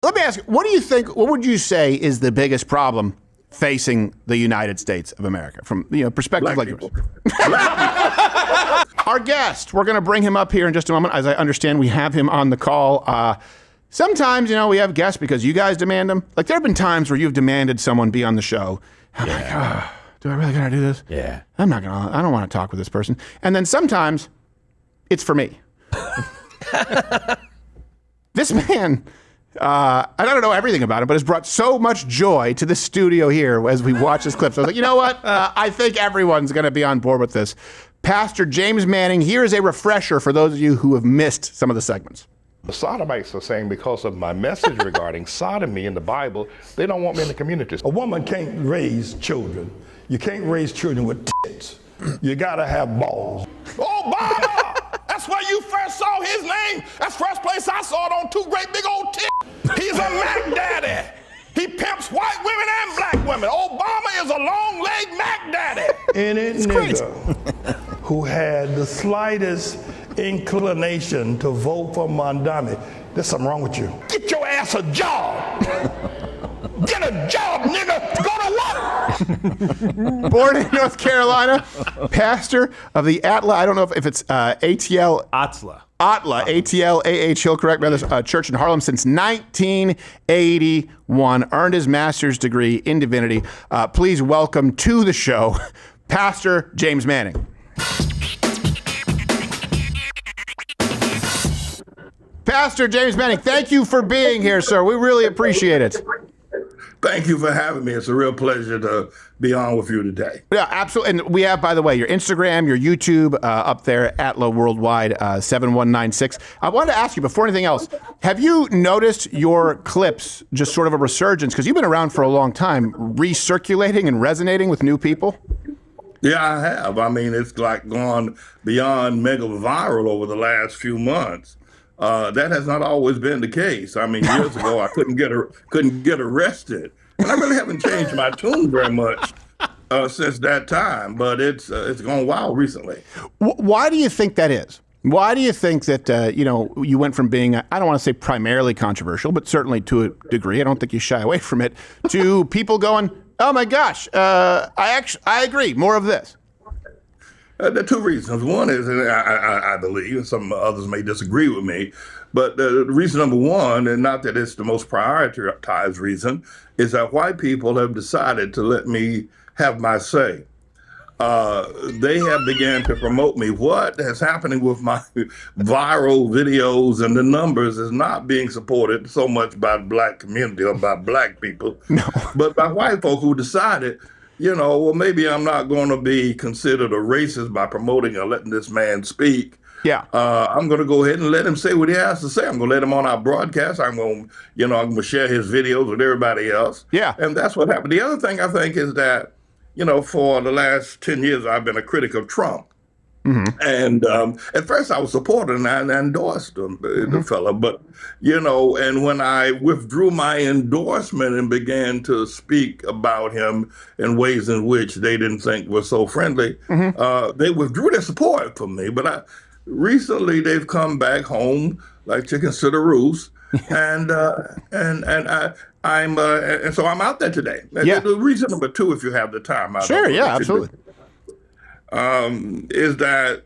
Let me ask you, what do you think, what would you say is the biggest problem facing the United States of America from perspective like yours? Our guest, we're going to bring him up here in just a moment. As I understand, we have him on the call. Sometimes, we have guests because you guys demand them. Like, there have been times where you've demanded someone be on the show. I'm like, do I really got to do this? Yeah. I don't want to talk with this person. And then sometimes it's for me. This man, I don't know everything about him, but has brought so much joy to the studio here as we watch this clip. So I was like, you know what? I think everyone's going to be on board with this. Pastor James Manning, here is a refresher for those of you who have missed some of the segments. The sodomites are saying because of my message regarding sodomy in the Bible, they don't want me in the community. A woman can't raise children. You can't raise children with tits. You gotta have balls. Obama! That's where you first saw his name. That's the first place I saw it, on two great big old tits. He's a Mac Daddy. He pimps white women and black women. Obama is a long-legged Mac Daddy. Any nigga who had the slightest inclination to vote for Mamdani, there's something wrong with you. Get your ass a job. Get a job, nigga. Go to work. Born in North Carolina, pastor of the Atla, I don't know if it's ATL. Atla, ATL, A.H. Hillcorrect Brothers Church in Harlem since 1981. Earned his master's degree in divinity. Please welcome to the show, Pastor James Manning. Pastor James Manning, thank you for being here, sir. We really appreciate it. Thank you for having me. It's a real pleasure to be on with you today. Yeah, absolutely. And we have, by the way, your Instagram, your YouTube up there, Atla Worldwide 7196. I wanted to ask you, before anything else, have you noticed your clips just sort of a resurgence? Because you've been around for a long time, recirculating and resonating with new people? Yeah, I have. I mean, it's like gone beyond mega viral over the last few months. That has not always been the case. I mean, years ago, I couldn't get arrested. And I really haven't changed my tune very much since that time, but it's gone wild recently. Why do you think that is? Why do you think that, you went from being, I don't want to say primarily controversial, but certainly to a degree, I don't think you shy away from it, to people going, oh my gosh, I agree, more of this? There are two reasons. One is, and I believe, and some others may disagree with me, but the reason number one, and not that it's the most prioritized reason, is that white people have decided to let me have my say. They have began to promote me. What is happening with my viral videos and the numbers is not being supported so much by the black community or by black people, but by white folk who decided, well, maybe I'm not going to be considered a racist by promoting or letting this man speak. Yeah. I'm going to go ahead and let him say what he has to say. I'm going to let him on our broadcast. I'm going to share his videos with everybody else. Yeah. And that's what happened. The other thing I think is that, for the last 10 years, I've been a critic of Trump. Mm-hmm. And at first I was supportive and I endorsed the fella, but, and when I withdrew my endorsement and began to speak about him in ways in which they didn't think were so friendly, they withdrew their support from me. But recently they've come back home like chickens to the roost. And so I'm out there today. Yeah. The reason number two, if you have the time. Sure, yeah, absolutely. Is that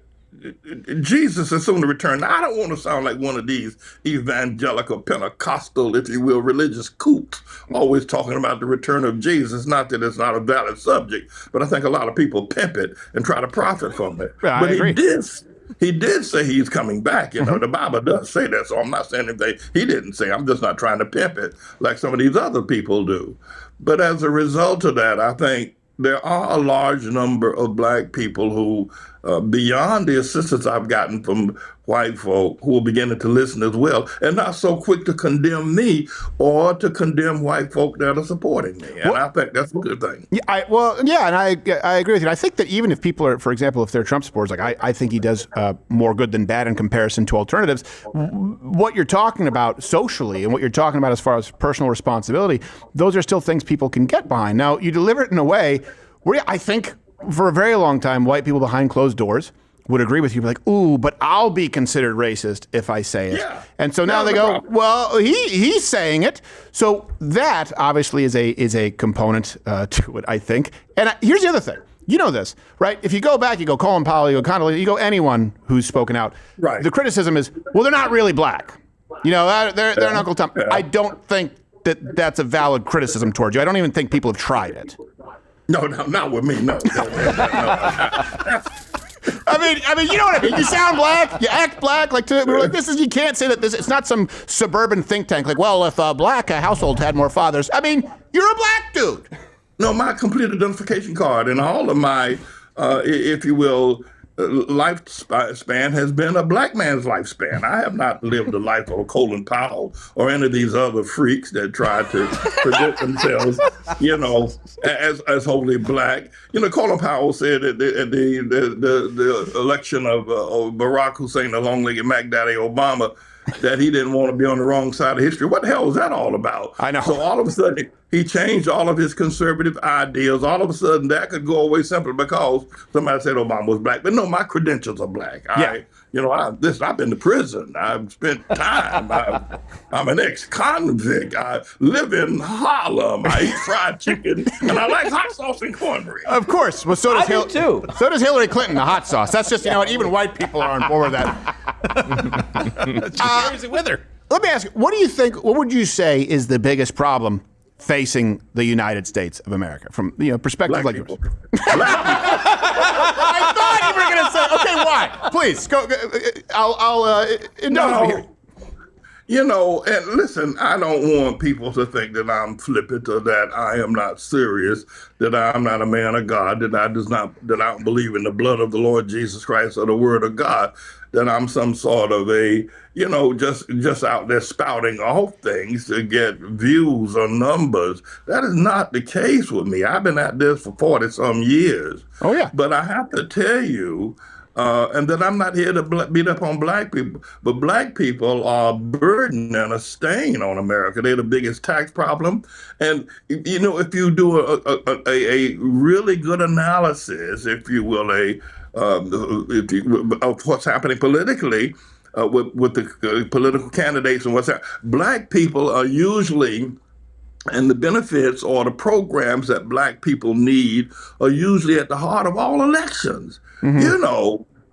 Jesus is soon to return. Now, I don't want to sound like one of these evangelical, Pentecostal, if you will, religious kooks, always talking about the return of Jesus. Not that it's not a valid subject, but I think a lot of people pimp it and try to profit from it. Yeah, but I agree. He did say he's coming back. The Bible does say that, so I'm not saying anything he didn't say. I'm just not trying to pimp it like some of these other people do. But as a result of that, I think there are a large number of black people who, beyond the assistance I've gotten from white folk, who are beginning to listen as well, and not so quick to condemn me or to condemn white folk that are supporting me. And I think that's a good thing. Yeah, and I agree with you. I think that even if people are, for example, if they're Trump supporters, like I think he does more good than bad in comparison to alternatives. What you're talking about socially and what you're talking about as far as personal responsibility, those are still things people can get behind. Now, you deliver it in a way where I think for a very long time, white people behind closed doors would agree with you, like, ooh, but I'll be considered racist if I say it. Yeah. And so now they go, well, he's saying it. So that obviously is a component to it, I think. And here's the other thing. You know this, right? If you go back, you go Colin Powell, you go Connolly, you go anyone who's spoken out. Right. The criticism is, well, they're not really black. You know, they're an Uncle Tom. Yeah. I don't think that's a valid criticism towards you. I don't even think people have tried it. No, not with me. No. I mean, you know what I mean. You sound black, you act black. We're like, you can't say that. It's not some suburban think tank. Like, well, if a black household had more fathers, I mean, you're a black dude. No, my complete identification card and all of my, if you will, lifespan has been a black man's lifespan. I have not lived the life of Colin Powell or any of these other freaks that try to present themselves, as wholly black. Colin Powell said at the election of Barack Hussein, the long-legged Mac Daddy Obama, that he didn't want to be on the wrong side of history. What the hell was that all about? I know. So all of a sudden, he changed all of his conservative ideas. All of a sudden, that could go away simply because somebody said Obama was black. But no, my credentials are black. Yeah. I've been to prison. I've spent time. I'm an ex-convict. I live in Harlem. I eat fried chicken, and I like hot sauce and cornbread. Of course. Well, so does too. So does Hillary Clinton, the hot sauce. That's just, even white people are on board with that. She carries it with her. Let me ask you, what would you say is the biggest problem facing the United States of America from perspective Black like people. yours? I thought you were going to say, okay, why? Please, go. I'll indulge me here. And listen, I don't want people to think that I'm flippant or that I am not serious, that I'm not a man of God, that I don't believe in the blood of the Lord Jesus Christ or the word of God, that I'm some sort of a, just out there spouting off things to get views or numbers. That is not the case with me. I've been at this for 40 some years. Oh, yeah. But I have to tell you, and that I'm not here to beat up on black people, but black people are a burden and a stain on America. They're the biggest tax problem. And, if you do a really good analysis, if you will, of what's happening politically with the political candidates and what's happening, black people are usually, and the benefits or the programs that black people need are usually at the heart of all elections. Mm-hmm.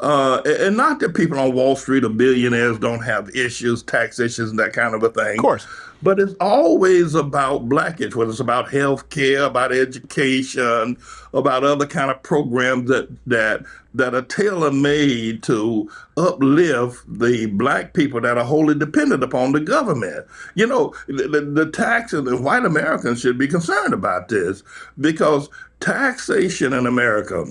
And not that people on Wall Street or billionaires don't have issues, tax issues, and that kind of a thing. Of course. But it's always about black issues, whether it's about health care, about education, about other kind of programs that are tailor-made to uplift the black people that are wholly dependent upon the government. The tax and the white Americans should be concerned about this, because taxation in America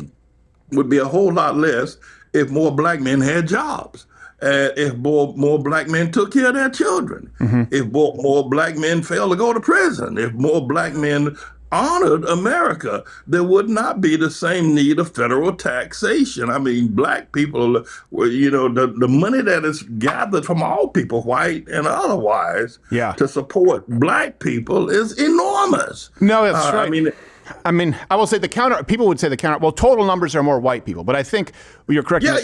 would be a whole lot less if more black men had jobs. If more black men took care of their children, if more black men failed to go to prison, if more black men honored America, there would not be the same need of federal taxation. I mean, black people, the money that is gathered from all people, white and otherwise, to support black people is enormous. No, that's right. I will say people would say total numbers are more white people, but I think you're correct. But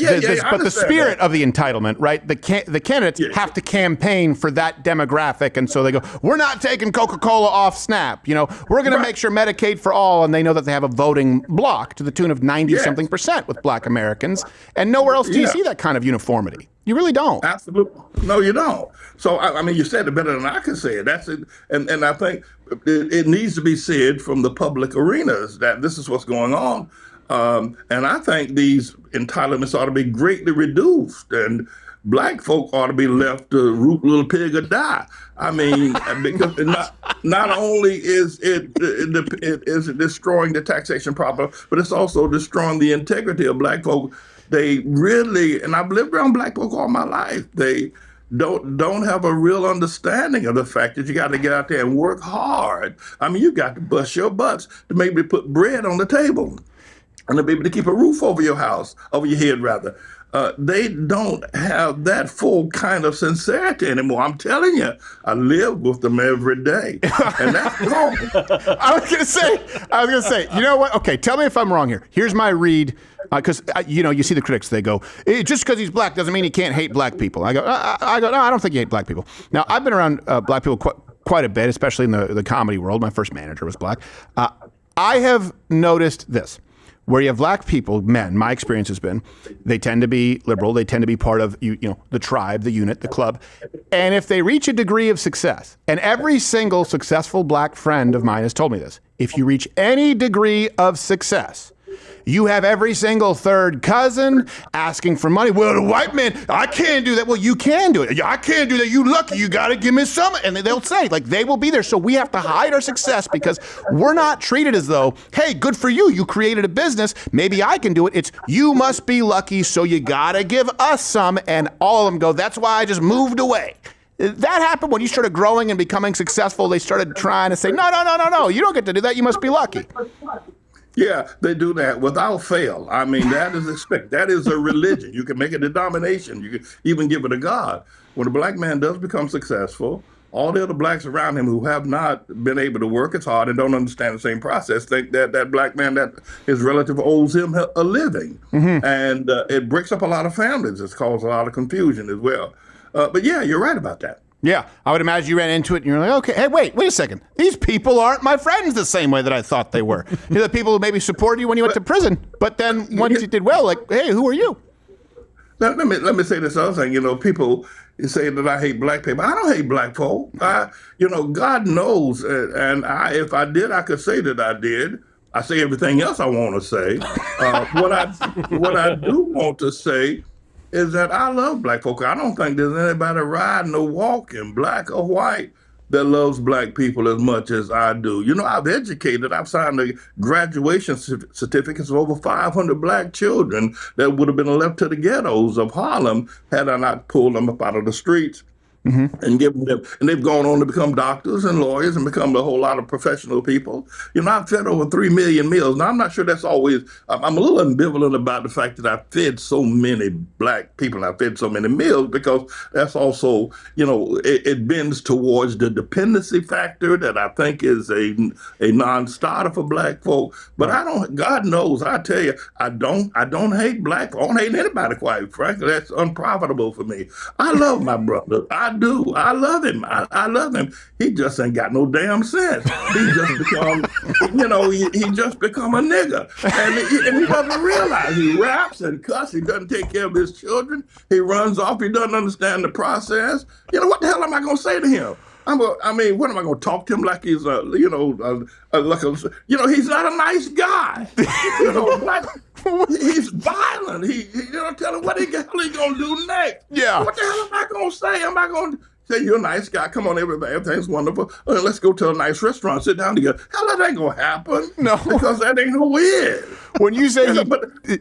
the spirit of the entitlement, right? The candidates have to campaign for that demographic. And so they go, we're not taking Coca-Cola off SNAP. We're going to make sure Medicaid for all. And they know that they have a voting block to the tune of 90-something% with black Americans. And nowhere else do you see that kind of uniformity. You really don't. Absolutely. No, you don't. So, you said it better than I can say it. That's it. And I think it needs to be said from the public arenas that this is what's going on. And I think these entitlements ought to be greatly reduced, and black folk ought to be left to root little pig or die. Because not only is it destroying the taxation problem, but it's also destroying the integrity of black folk. They really, and I've lived around black folk all my life, they don't have a real understanding of the fact that you got to get out there and work hard. You got to bust your butts to maybe put bread on the table and to be able to keep a roof over your house, over your head rather. They don't have that full kind of sincerity anymore. I'm telling you, I live with them every day, and that's wrong. I was gonna say, you know what? Okay, tell me if I'm wrong here. Here's my read Because you see the critics. They go, just because he's black doesn't mean he can't hate black people. I go, no, I don't think you hate black people. Now, I've been around black people quite a bit, especially in the comedy world. My first manager was black. I have noticed this. Where you have black people, men, my experience has been, they tend to be liberal. They tend to be part of the tribe, the unit, the club. And if they reach a degree of success, and every single successful black friend of mine has told me this, if you reach any degree of success, you have every single third cousin asking for money. Well, the white man, I can't do that. Well, you can do it. I can't do that. You lucky. You got to give me some. And they'll say, like, they will be there. So we have to hide our success because we're not treated as though, hey, good for you. You created a business. Maybe I can do it. It's you must be lucky. So you got to give us some. And all of them go, that's why I just moved away. That happened when you started growing and becoming successful. They started trying to say, no. You don't get to do that. You must be lucky. Yeah, they do that without fail. I mean, that is expected. That is a religion. You can make it a denomination. You can even give it a God. When a black man does become successful, all the other blacks around him who have not been able to work as hard and don't understand the same process think that black man, that his relative owes him a living. Mm-hmm. And it breaks up a lot of families. It's caused a lot of confusion as well. But yeah, you're right about that. Yeah, I would imagine you ran into it and you're like, okay, hey, wait a second. These people aren't my friends the same way that I thought they were. You're the people who maybe supported you when you went to prison, but then once you did well, like, hey, who are you? Let me say this other thing. People say that I hate black people. I don't hate black folk. God knows, and if I did, I could say that I did. I say everything else I want to say. What I do want to say is that I love black folk. I don't think there's anybody riding or walking, black or white, that loves black people as much as I do. I've educated, I've signed the graduation certificates of over 500 black children that would have been left to the ghettos of Harlem had I not pulled them up out of the streets. Mm-hmm. And given them, and they've gone on to become doctors and lawyers and become a whole lot of professional people. I've fed over 3 million meals. Now, I'm not sure that's always, I'm a little ambivalent about the fact that I fed so many black people, I fed so many meals, because that's also, it bends towards the dependency factor that I think is a non-starter for black folk. But right. God knows, I tell you, I don't hate black folk. I don't hate anybody, quite frankly. That's unprofitable for me. I love my brother. I do. I love him. I love him. He just ain't got no damn sense. He just become, he just become a nigga. And he doesn't realize. He raps and cuss. He doesn't take care of his children. He runs off. He doesn't understand the process. What the hell am I going to say to him? What am I going to talk to him like he's he's not a nice guy. He's violent. He tell him what the hell he going to do next. Yeah. What the hell am I going to say? Am I going to say, you're a nice guy. Come on, everybody. Everything's wonderful. Let's go to a nice restaurant. Sit down together. Hell, that ain't going to happen. No. Because that ain't who he is. When you say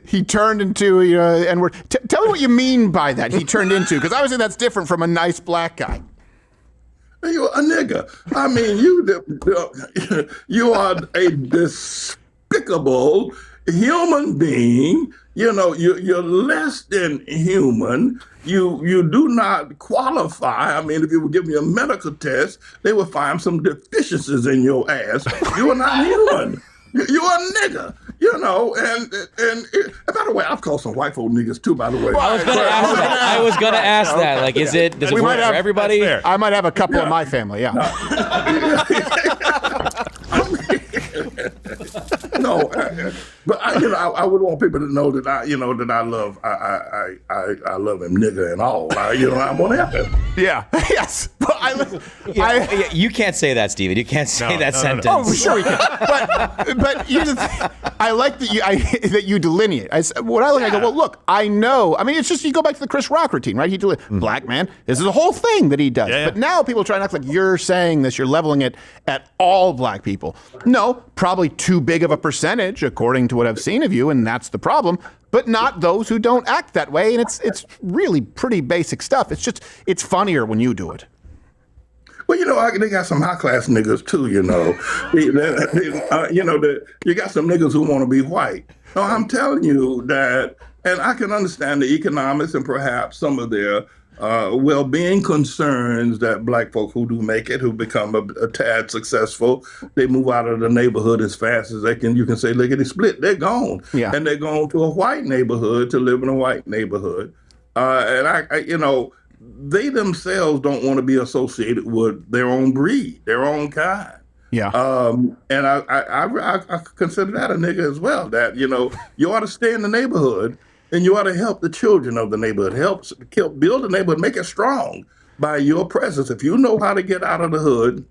he turned into, N-word, tell me what you mean by that, he turned into. Because obviously that's different from a nice black guy. You're a nigga. You are a despicable human being. You're less than human. You do not qualify. If you were giving me a medical test, they would find some deficiencies in your ass. You are not human. You're a nigga. And by the way, I've called some white folk niggas too, by the way. Well, I was gonna ask that. Like, does it work for everybody? I might have a couple in my family, yeah. No, but I would want people to know that I love I love him, nigga, and all. I want to have that. Yeah. Yes. You can't say that, Steven. You can't say that sentence. No. Oh, sure you can. But here's the thing. I like that you delineate. I go, well, look, I know. It's just you go back to the Chris Rock routine, right? Black man. This is a whole thing that he does. Yeah. But now people try to act like you're saying this. You're leveling it at all black people. No, probably too big of a percentage, according to what I've seen of you, and that's the problem. But not those who don't act that way, and it's really pretty basic stuff. It's funnier when you do it. Well, they got some high-class niggas, too, you got some niggas who want to be white. No, I'm telling you that, and I can understand the economics and perhaps some of their well-being concerns that black folk who do make it, who become a tad successful, they move out of the neighborhood as fast as they can. You can say, look at the split, they're gone. Yeah. And they're going to a white neighborhood to live in a white neighborhood. And they themselves don't want to be associated with their own breed, their own kind. Yeah. And I consider that a nigga as well, that, you ought to stay in the neighborhood and you ought to help the children of the neighborhood, help build the neighborhood, make it strong by your presence. If you know how to get out of the hood,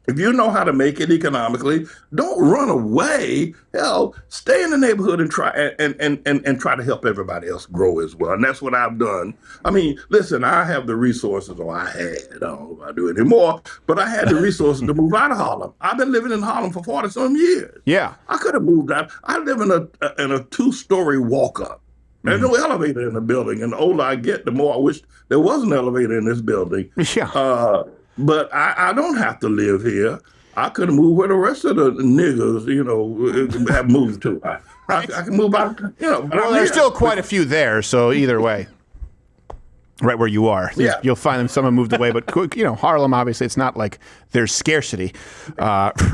if you know how to make it economically, don't run away. Hell, stay in the neighborhood and try and try to help everybody else grow as well. And that's what I've done. I mean, listen, I have the resources, or I had, I don't know if I do anymore, but I had the resources to move out of Harlem. I've been living in Harlem for 40-some years. Yeah. I could have moved out. I live in a 2-story walk-up. There's no elevator in the building, and the older I get, the more I wish there was an elevator in this building. Yeah. But I don't have to live here. I could have moved where the rest of the niggas, have moved to. I can move out, But Well, there's still quite a few there, so either way, right where you are, Yeah. you'll find them. Some have moved away, but Harlem, obviously, it's not like there's scarcity. But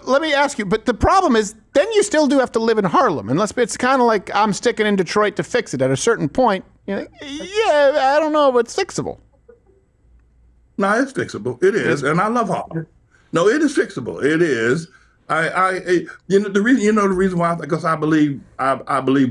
let me ask you. But the problem is, then you still do have to live in Harlem, unless it's kind of like I'm sticking in Detroit to fix it. At a certain point, yeah, I don't know, but it's fixable. No, it's fixable. It is, and I love Harlem. No, it is fixable. It is. The reason why, because I believe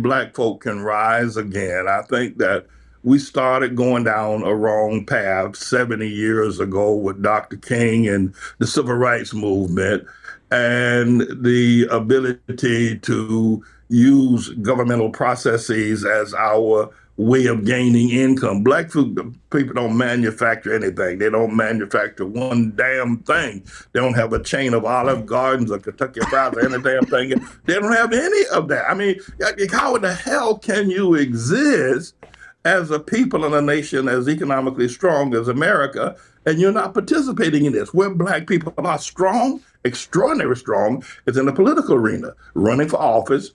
black folk can rise again. I think that we started going down a wrong path 70 years ago with Dr. King and the civil rights movement, and the ability to use governmental processes as our way of gaining income. Black people don't manufacture anything. They don't manufacture one damn thing. They don't have a chain of Olive Gardens or Kentucky Fried or any damn thing. They don't have any of that. I mean, how in the hell can you exist as a people and a nation as economically strong as America, and you're not participating in this? Where black people are strong, extraordinarily strong, is in the political arena, running for office,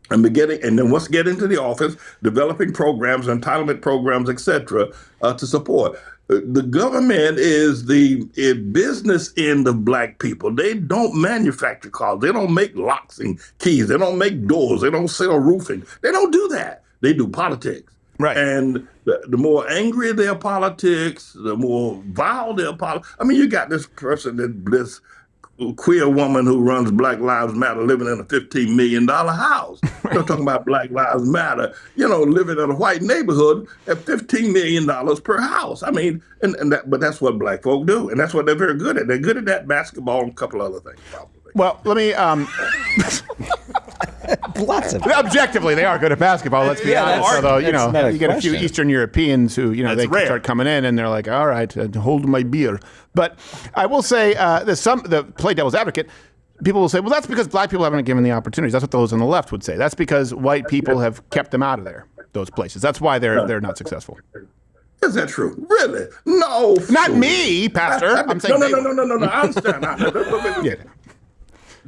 and then once get into the office, developing programs, entitlement programs, etc., to support. The government is the business end of black people. They don't manufacture cars. They don't make locks and keys. They don't make doors. They don't sell roofing. They don't do that. They do politics. Right. And the more angry their politics, the more vile their politics. I mean, you got this person, this queer woman who runs Black Lives Matter living in a $15 million house. They're talking about Black Lives Matter, living in a white neighborhood at $15 million per house. I mean, but that's what black folk do, and that's what they're very good at. They're good at that, basketball and a couple other things, probably. Well, let me. Objectively, they are good at basketball. Let's be honest. Although you get a few Eastern Europeans who they start coming in and they're like, all right, hold my beer. But I will say, play devil's advocate. People will say, well, that's because black people haven't been given the opportunities. That's what those on the left would say. That's because white people have kept them out of those places. That's why they're not successful. Is that true? Really? No. Not me, Pastor. I'm saying no. I understand. Yeah.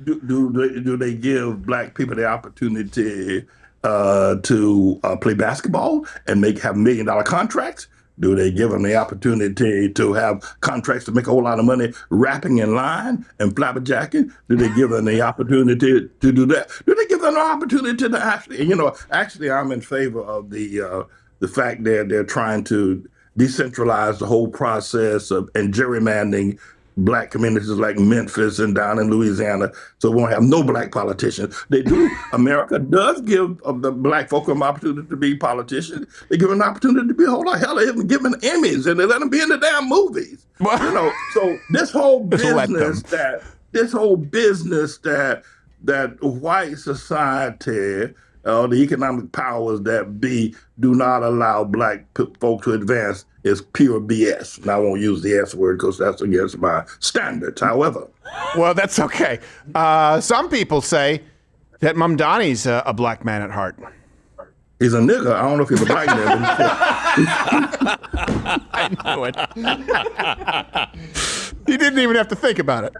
Do they give black people the opportunity to play basketball and have $1 million contracts? Do they give them the opportunity to have contracts to make a whole lot of money rapping in line and flabberjacking? Do they give them the opportunity to do that? Do they give them the opportunity to actually I'm in favor of the fact that they're trying to decentralize the whole process and gerrymandering black communities like Memphis and down in Louisiana, so we won't have no black politicians. They do. America does give the black folk an opportunity to be politicians. They give them an opportunity to be a whole lot. Hell, they even give them Emmys and they let them be in the damn movies. So this whole business that white society, the economic powers that be, do not allow black folk to advance is pure BS. And I won't use the S word because that's against my standards. However. Well, that's okay. Some people say that Mamdani's a black man at heart. He's a nigga. I don't know if he's a black man. I knew it. You didn't even have to think about it.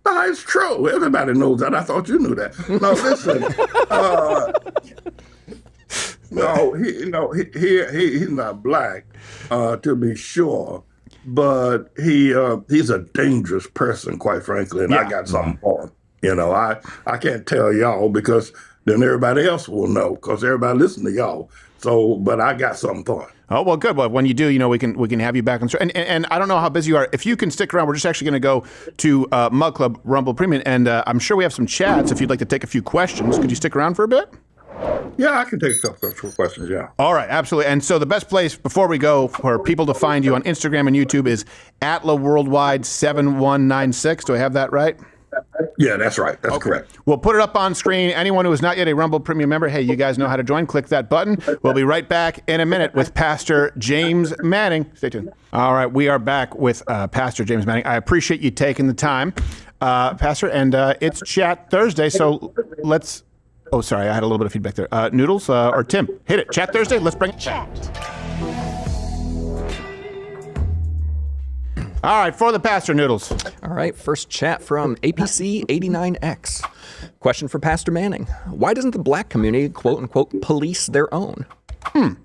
No, it's true. Everybody knows that. I thought you knew that. No, listen. No, he's not black, to be sure, but he's a dangerous person, quite frankly, and I got something for him. You know, I can't tell y'all because then everybody else will know because everybody listen to y'all. So, but I got something for him. Oh, well, good. Well, when you do, we can have you back on. And I don't know how busy you are. If you can stick around, we're just actually going to go to Mug Club Rumble Premium, and I'm sure we have some chats if you'd like to take a few questions. Could you stick around for a bit? Yeah, I can take a couple of questions, yeah. All right, absolutely. And so the best place before we go for people to find you on Instagram and YouTube is @LaWorldwide7196. Do I have that right? Yeah, that's right. That's correct. We'll put it up on screen. Anyone who is not yet a Rumble Premium member, hey, you guys know how to join. Click that button. We'll be right back in a minute with Pastor James Manning. Stay tuned. All right, we are back with Pastor James Manning. I appreciate you taking the time, Pastor, and it's Chat Thursday, so let's... Oh, sorry, I had a little bit of feedback there. Noodles or Tim, hit it. Chat Thursday, let's bring it. Chat. All right, for the pastor, Noodles. All right, first chat from APC89X. Question for Pastor Manning. Why doesn't the black community, quote unquote, police their own? You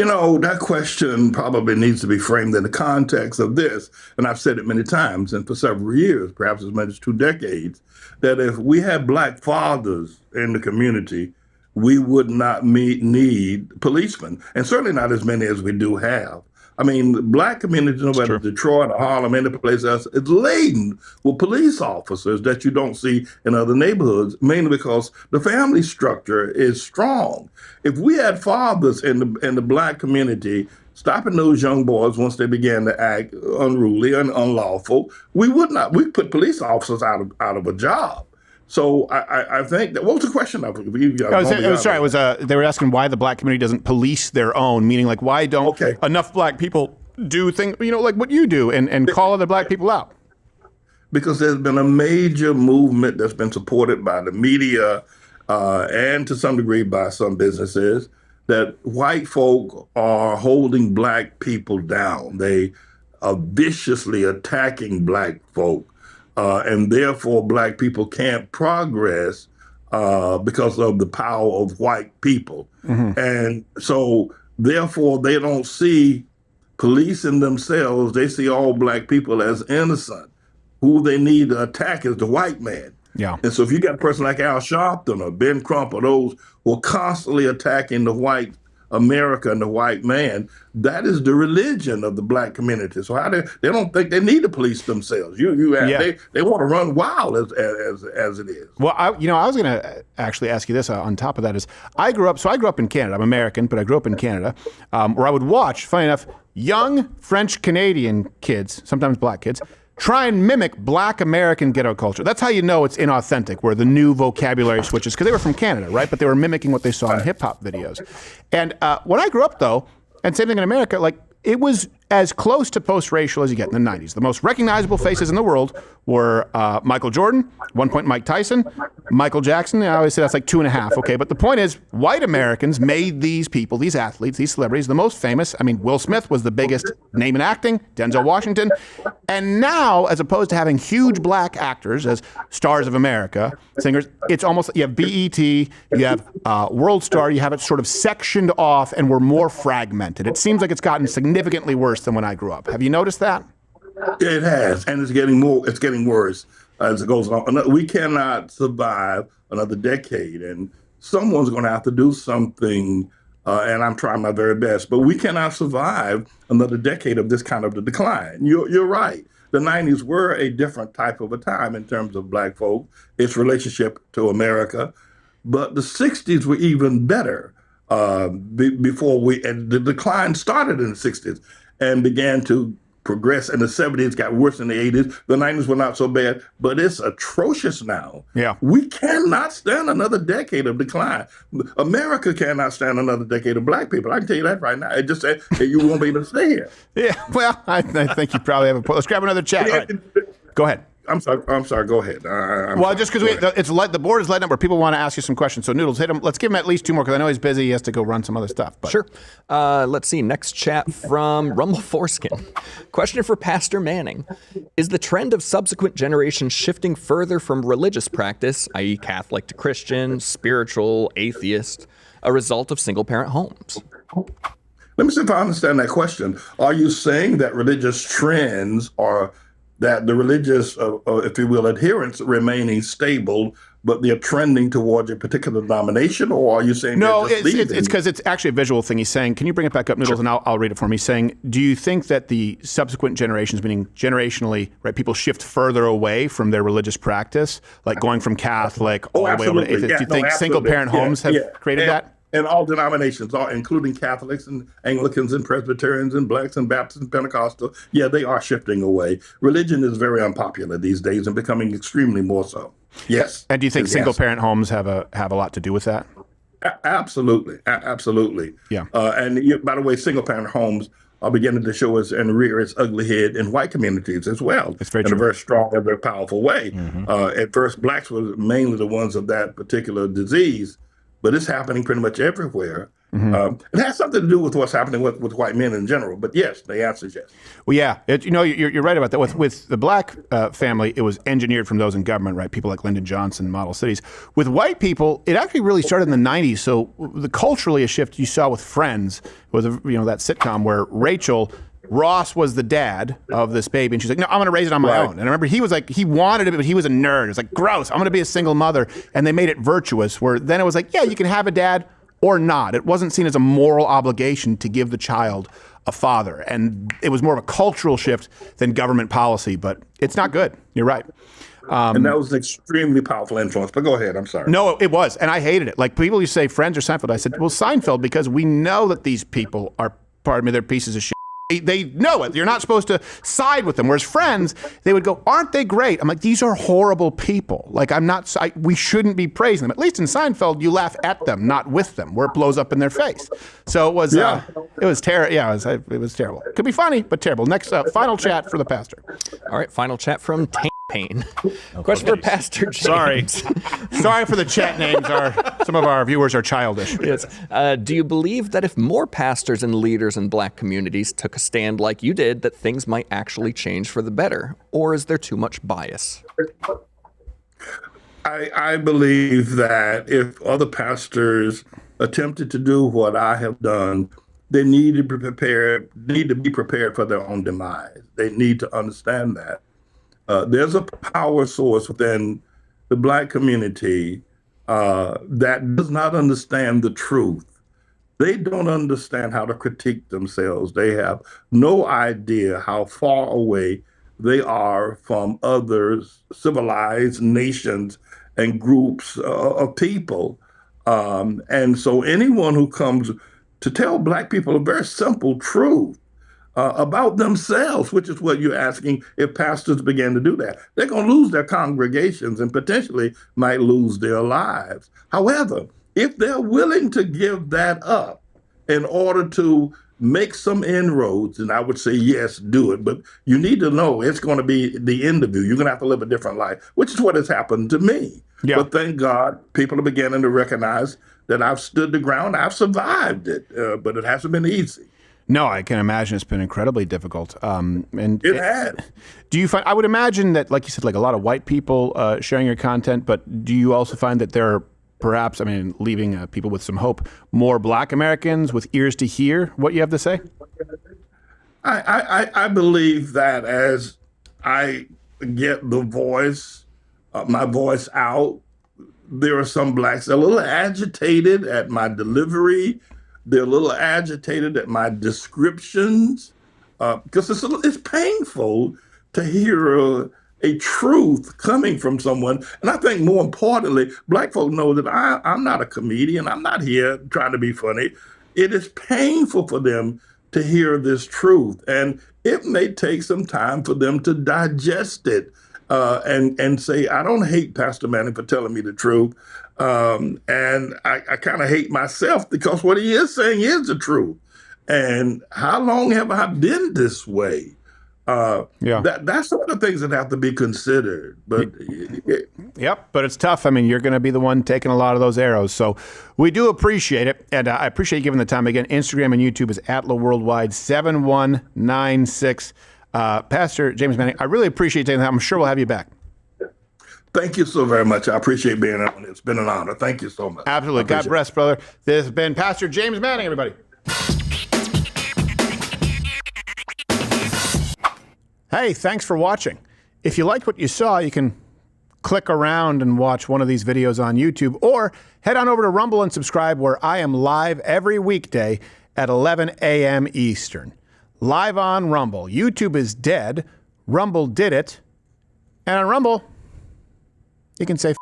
know, that question probably needs to be framed in the context of this, and I've said it many times and for several years, perhaps as much as 2 decades, that if we had black fathers in the community, we would not need policemen, and certainly not as many as we do have. I mean, the black community, no matter Detroit or Harlem, any place else, is laden with police officers that you don't see in other neighborhoods, mainly because the family structure is strong. If we had fathers in the black community stopping those young boys once they began to act unruly and unlawful, we'd put police officers out of a job. So I think that, what was the question? They were asking why the black community doesn't police their own, meaning like why don't enough black people do things, like what you do and call other black people out? Because there's been a major movement that's been supported by the media and to some degree by some businesses that white folk are holding black people down. They are viciously attacking black folk. And therefore, black people can't progress because of the power of white people. Mm-hmm. And so, therefore, they don't see policing themselves. They see all black people as innocent. Who they need to attack is the white man. Yeah. And so if you got a person like Al Sharpton or Ben Crump or those who are constantly attacking the white America and the white man, that is the religion of the black community. So they don't think they need to police themselves. They want to run wild as it is. Well, I was going to actually ask you this on top of that is I grew up in Canada. I'm American, but I grew up in Canada, where I would watch, funny enough, young French Canadian kids, sometimes black kids, try and mimic black American ghetto culture. That's how you know it's inauthentic, where the new vocabulary switches, because they were from Canada, right? But they were mimicking what they saw in hip-hop videos. And when I grew up, though, and same thing in America, like, it was as close to post-racial as you get in the 90s. The most recognizable faces in the world were Michael Jordan, at one point Mike Tyson, Michael Jackson. I always say that's like 2.5, okay? But the point is, white Americans made these people, these athletes, these celebrities, the most famous. I mean, Will Smith was the biggest name in acting, Denzel Washington. And now, as opposed to having huge black actors as stars of America, singers, it's almost, you have BET, you have World Star, you have it sort of sectioned off, and we're more fragmented. It seems like it's gotten significantly worse than when I grew up. Have you noticed that? It has, and it's getting worse as it goes on. We cannot survive another decade, and someone's going to have to do something, and I'm trying my very best, but we cannot survive another decade of this kind of decline. You're right. The 90s were a different type of a time in terms of black folk, its relationship to America, but the 60s were even better and the decline started in the 60s. And began to progress in the 70s, got worse in the 80s. The 90s were not so bad, but it's atrocious now. Yeah. We cannot stand another decade of decline. America cannot stand another decade of black people. I can tell you that right now. It just said you won't be able to stay here. Yeah, well, I think you probably have a point. Let's grab another chat. All right. Go ahead. I'm sorry. Go ahead. Just because the board is lighting up where people want to ask you some questions. So Noodles, hit him. Let's give him at least 2 more because I know he's busy. He has to go run some other stuff. But. Sure. Let's see. Next chat from Rumble Foreskin. Question for Pastor Manning: is the trend of subsequent generations shifting further from religious practice, i.e., Catholic to Christian, spiritual, atheist, a result of single-parent homes? Let me see if I understand that question. Are you saying that religious trends are that the religious, if you will, adherents remaining stable, but they're trending towards a particular denomination, or are you saying no? It's because it's actually a visual thing. He's saying, can you bring it back up, Noodles, and I'll read it for him. He's saying, do you think that the subsequent generations, meaning generationally, right, people shift further away from their religious practice, like going from Catholic all the way over to atheist? Do you think single-parent homes have created that? And all denominations, including Catholics and Anglicans and Presbyterians and Blacks and Baptists and Pentecostal, they are shifting away. Religion is very unpopular these days and becoming extremely more so. Yes. And do you think single-parent homes have a lot to do with that? Absolutely. Absolutely. Yeah. By the way, single-parent homes are beginning to show us and rear its ugly head in white communities as well. It's very in true. a very strong and very powerful way. At first, Blacks were mainly the ones of that particular disease, but it's happening pretty much everywhere. It has something to do with what's happening with white men in general. But yes, the answer is yes. Well, yeah, you're right about that. With the Black family, it was engineered from those in government, right? People like Lyndon Johnson, model cities. With white people, it actually really started in the 90s. So culturally, a shift you saw with Friends was that sitcom where Ross was the dad of this baby, and she's like, no, I'm going to raise it on my own. And I remember he was like, he wanted it, but he was a nerd. It was like, gross, I'm going to be a single mother. And they made it virtuous, where then it was like, yeah, you can have a dad or not. It wasn't seen as a moral obligation to give the child a father. And it was more of a cultural shift than government policy, but it's not good. You're right. And that was an extremely powerful influence. But go ahead, I'm sorry. No, it was, and I hated it. Like people used to say Friends or Seinfeld. I said, well, Seinfeld, because we know that these people are, pardon me, they're pieces of shit. They know it. You're not supposed to side with them. Whereas Friends, they would go, aren't they great? I'm like, these are horrible people. Like, we shouldn't be praising them. At least in Seinfeld, you laugh at them, not with them, where it blows up in their face. So it was, it was terrible. Yeah, it was terrible. Could be funny, but terrible. Next, final chat for the pastor. All right, final chat from Pain. Question for Pastor James. Sorry for the chat names. Some of our viewers are childish. Yes. Do you believe that if more pastors and leaders in Black communities took a stand like you did, that things might actually change for the better? Or is there too much bias? I believe that if other pastors attempted to do what I have done, they need to be prepared for their own demise. They need to understand that. There's a power source within the Black community that does not understand the truth. They don't understand how to critique themselves. They have no idea how far away they are from other civilized nations and groups of people. And so anyone who comes to tell Black people a very simple truth about themselves, which is what you're asking, if pastors begin to do that, they're going to lose their congregations and potentially might lose their lives. However, if they're willing to give that up in order to make some inroads, and I would say, yes, do it. But you need to know it's going to be the end of you. You're going to have to live a different life, which is what has happened to me. Yeah. But thank God, people are beginning to recognize that I've stood the ground. I've survived it, but it hasn't been easy. No, I can imagine it's been incredibly difficult. And it has. Do you find, I would imagine that, like you said, like a lot of white people sharing your content, but do you also find that there are perhaps, leaving people with some hope, more Black Americans with ears to hear what you have to say? I believe that as I get my voice out, there are some Blacks that are a little agitated at my delivery. They're a little agitated at my descriptions because it's painful to hear a truth coming from someone. And I think more importantly, Black folk know that I'm not a comedian. I'm not here trying to be funny. It is painful for them to hear this truth. And it may take some time for them to digest it and say, I don't hate Pastor Manning for telling me the truth. And I kind of hate myself because what he is saying is the truth. And how long have I been this way? That's some of the things that have to be considered. But yep, but it's tough. You're going to be the one taking a lot of those arrows. So we do appreciate it. And I appreciate you giving the time again. Instagram and YouTube is @LaWorldwide7196. Pastor James Manning, I really appreciate taking the time. I'm sure we'll have you back. Thank you so very much. I appreciate being on. It's been an honor. Thank you so much. Absolutely. God bless, brother. This has been Pastor James Manning, everybody. Hey, thanks for watching. If you liked what you saw, you can click around and watch one of these videos on YouTube, or head on over to Rumble and subscribe, where I am live every weekday at 11 a.m. Eastern. Live on Rumble. YouTube is dead. Rumble did it. And on Rumble, you can say